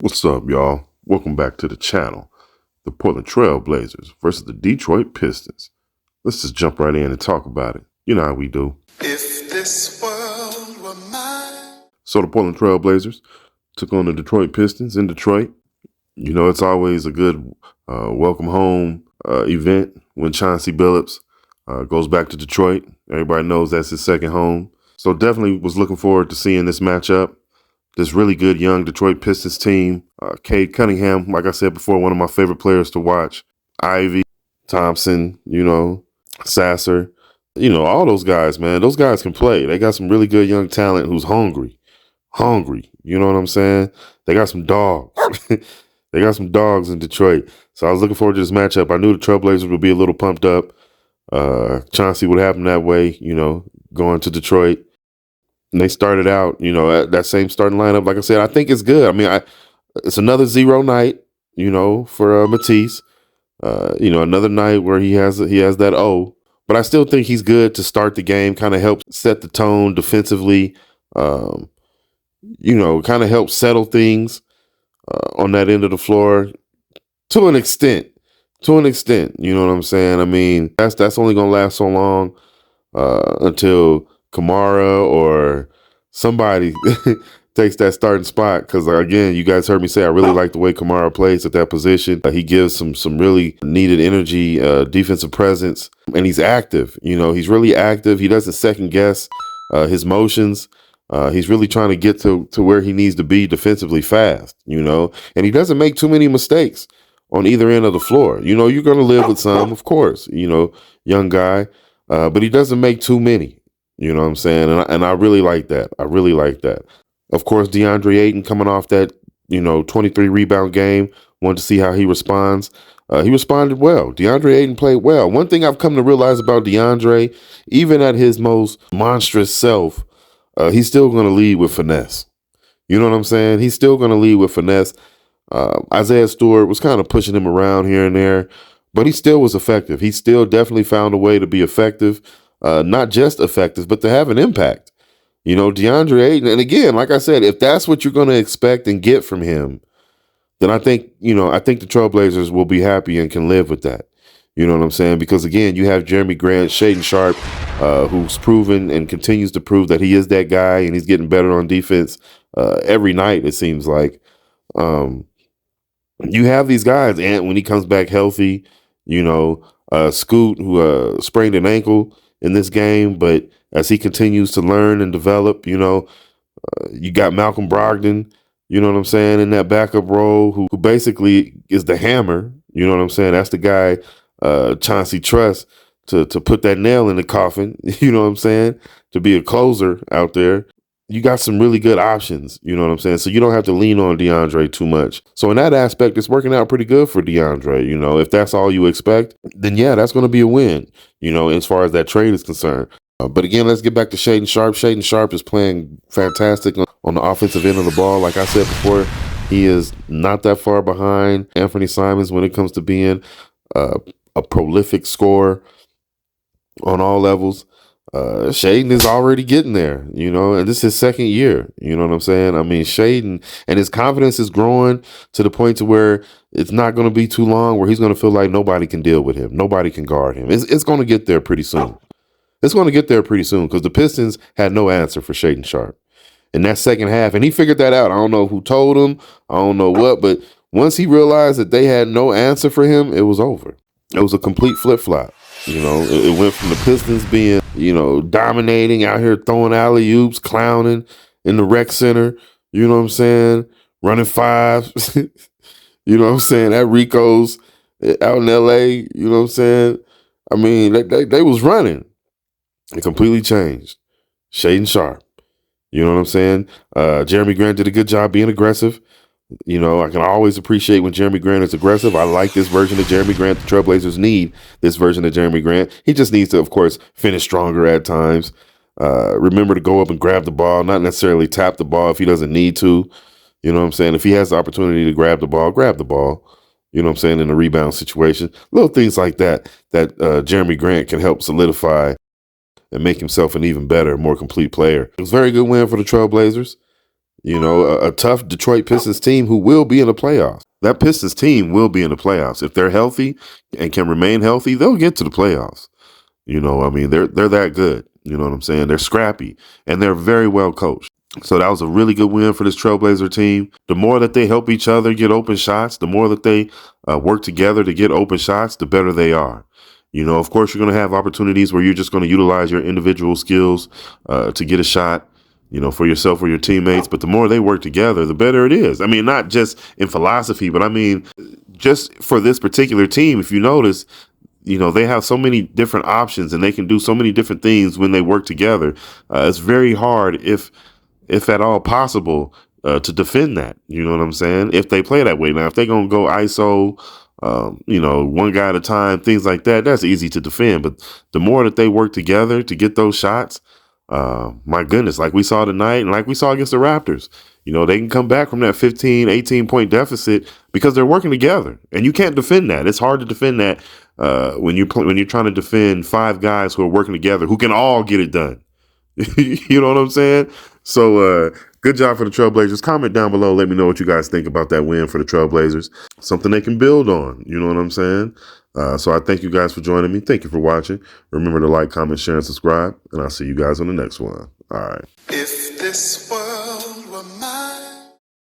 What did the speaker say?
What's up, y'all? Welcome back to the channel. The Portland Trail Blazers versus the Detroit Pistons. Let's just jump right in and talk about it. You know how we do. If this world were mine. So the Portland Trail Blazers took on the Detroit Pistons in Detroit. You know, it's always a good welcome home event when Chauncey Billups goes back to Detroit. Everybody knows that's his second home. So definitely was looking forward to seeing this matchup. This really good young Detroit Pistons team. Cade Cunningham, like I said before, one of my favorite players to watch. Ivy, Thompson, Sasser, all those guys, man. Those guys can play. They got some really good young talent who's hungry. You know what I'm saying? They got some dogs. They got some dogs in Detroit. So I was looking forward to this matchup. I knew the Trailblazers would be a little pumped up. Chauncey would have them that way, going to Detroit. And they started out, that same starting lineup. Like I said, I think it's good. I mean, it's another zero night, for Matisse. Another night where he has that O. But I still think he's good to start the game, kind of help set the tone defensively, kind of help settle things on that end of the floor to an extent. You know what I'm saying? I mean, that's only going to last so long until Kamara or somebody takes that starting spot. Because again, you guys heard me say I really like the way Kamara plays at that position. He gives some really needed energy, defensive presence, and he's active. He's really active. He doesn't second guess his motions. He's really trying to get to where he needs to be defensively fast. And he doesn't make too many mistakes on either end of the floor. You're going to live with some, of course. Young guy, but he doesn't make too many. You know what I'm saying? And I really like that. Of course, DeAndre Ayton coming off that, 23 rebound game. Wanted to see how he responds. He responded well. DeAndre Ayton played well. One thing I've come to realize about DeAndre, even at his most monstrous self, he's still going to lead with finesse. You know what I'm saying? He's still going to lead with finesse. Isaiah Stewart was kind of pushing him around here and there, but he still was effective. He still definitely found a way to be effective. Not just effective, but to have an impact. DeAndre Ayton, and again, like I said, if that's what you're going to expect and get from him, then I think the Trailblazers will be happy and can live with that. You know what I'm saying? Because again, you have Jeremy Grant, Shaedon Sharpe, who's proven and continues to prove that he is that guy, and he's getting better on defense every night, it seems like. You have these guys, and when he comes back healthy, Scoot, who sprained an ankle in this game, but as he continues to learn and develop, you got Malcolm Brogdon, you know what I'm saying, in that backup role, who basically is the hammer, you know what I'm saying? That's the guy Chauncey trusts to put that nail in the coffin, you know what I'm saying, to be a closer out there. You got some really good options, you know what I'm saying? So you don't have to lean on DeAndre too much. So in that aspect, it's working out pretty good for DeAndre. If that's all you expect, then yeah, that's going to be a win, as far as that trade is concerned. But again, let's get back to Shaedon Sharpe. Shaedon Sharpe is playing fantastic on the offensive end of the ball. Like I said before, he is not that far behind Anthony Simons when it comes to being a prolific scorer on all levels. Shaedon is already getting there, and this is his second year. You know what I'm saying? I mean, Shaedon, and his confidence is growing to the point to where it's not going to be too long where he's going to feel like nobody can deal with him. Nobody can guard him. It's going to get there pretty soon. It's going to get there pretty soon because the Pistons had no answer for Shaedon Sharpe in that second half. And he figured that out. I don't know who told him. I don't know what, but once he realized that they had no answer for him, it was over. It was a complete flip-flop. It went from the Pistons being, dominating out here, throwing alley-oops, clowning in the rec center, you know what I'm saying, running fives, you know what I'm saying, at Rico's out in L.A., you know what I'm saying. I mean, they was running. It completely changed. Shaedon Sharpe, you know what I'm saying. Jeremy Grant did a good job being aggressive. I can always appreciate when Jeremy Grant is aggressive. I like this version of Jeremy Grant. The Trailblazers need this version of Jeremy Grant. He just needs to, of course, finish stronger at times. Remember to go up and grab the ball, not necessarily tap the ball if he doesn't need to. You know what I'm saying? If he has the opportunity to grab the ball, grab the ball. You know what I'm saying? In a rebound situation. Little things like that Jeremy Grant can help solidify and make himself an even better, more complete player. It was a very good win for the Trailblazers. A tough Detroit Pistons team who will be in the playoffs. That Pistons team will be in the playoffs. If they're healthy and can remain healthy, they'll get to the playoffs. They're that good. You know what I'm saying? They're scrappy and they're very well coached. So that was a really good win for this Trailblazer team. The more that they help each other get open shots, the more that they work together to get open shots, the better they are. Of course, you're going to have opportunities where you're just going to utilize your individual skills to get a shot, for yourself or your teammates. But the more they work together, the better it is. I mean, not just in philosophy, but I mean, just for this particular team, if you notice, they have so many different options and they can do so many different things when they work together. It's very hard, if at all possible, to defend that. You know what I'm saying? If they play that way. Now, if they're going to go ISO, one guy at a time, things like that, that's easy to defend. But the more that they work together to get those shots, my goodness, like we saw tonight and like we saw against the Raptors, they can come back from that 15, 18 point deficit because they're working together. And you can't defend that. It's hard to defend that when you're trying to defend five guys who are working together who can all get it done. You know what I'm saying? So good job for the Trailblazers. Comment down below. Let me know what you guys think about that win for the Trailblazers. Something they can build on. You know what I'm saying? So I thank you guys for joining me. Thank you for watching. Remember to like, comment, share, and subscribe. And I'll see you guys on the next one. All right. If this world